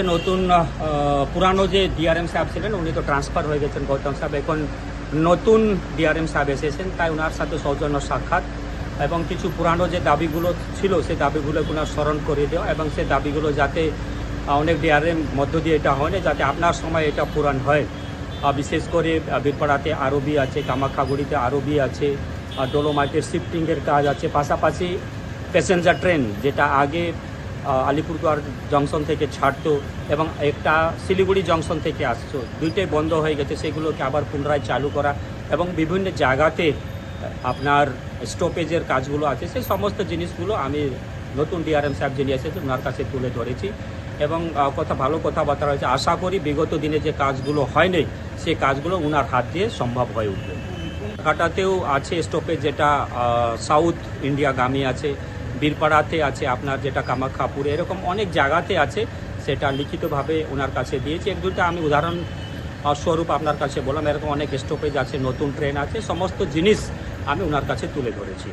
নতুন পুরানো যে ডিআরএম সাহেব ছিলেন উনি তো ট্রান্সফার হয়ে গেছেন গৌতম সাহেব, এখন নতুন ডিআরএম সাহেব এসেছেন, তাই ওনার সাথে সৌজন্য সাক্ষাৎ এবং কিছু পুরানো যে দাবিগুলো ছিল সেই দাবিগুলো ওনার স্মরণ করে দেওয়া এবং সেই দাবিগুলো যাতে অনেক ডিআরএম মধ্য দিয়ে এটা হয় না, যাতে আপনার সময় এটা পূরণ হয়। বিশেষ করে বীরপাড়াতে আরবি আছে, কামাখ্যাগুড়িতে আরবি আছে, ডোলোমাইটের শিফটিংয়ের কাজ আছে, পাশাপাশি প্যাসেঞ্জার ট্রেন যেটা আগে আলিপুরদুয়ার জংশন থেকে ছাড়তো এবং একটা শিলিগুড়ি জংশন থেকে আসতো, দুইটাই বন্ধ হয়ে গেছে, সেগুলোকে আবার পুনরায় চালু করা এবং বিভিন্ন জায়গাতে আপনার স্টপেজের কাজগুলো আছে, সেই সমস্ত জিনিসগুলো আমি নতুন ডিআরএম সাহেব যিনি এসেছেন ওনার কাছে তুলে ধরেছি এবং ভালো কথাবার্তা রয়েছে। আশা করি বিগত দিনে যে কাজগুলো হয়নি সেই কাজগুলো ওনার হাত দিয়ে সম্ভব হয়ে উঠবে। কাটাতেও আছে স্টপেজ যেটা সাউথ ইন্ডিয়াগামী আছে, বীরপাড়াতে আছে আপনার যেটা কামাখ্যাপুরে, এরকম অনেক জায়গাতে আছে, সেটা লিখিতভাবে ওনার কাছে দিয়েছি। এক দুটা আমি উদাহরণ স্বরূপ আপনার কাছে বললাম, এরকম অনেক স্টপেজ আছে, নতুন ট্রেন আছে, সমস্ত জিনিস আমি ওনার কাছে তুলে ধরেছি।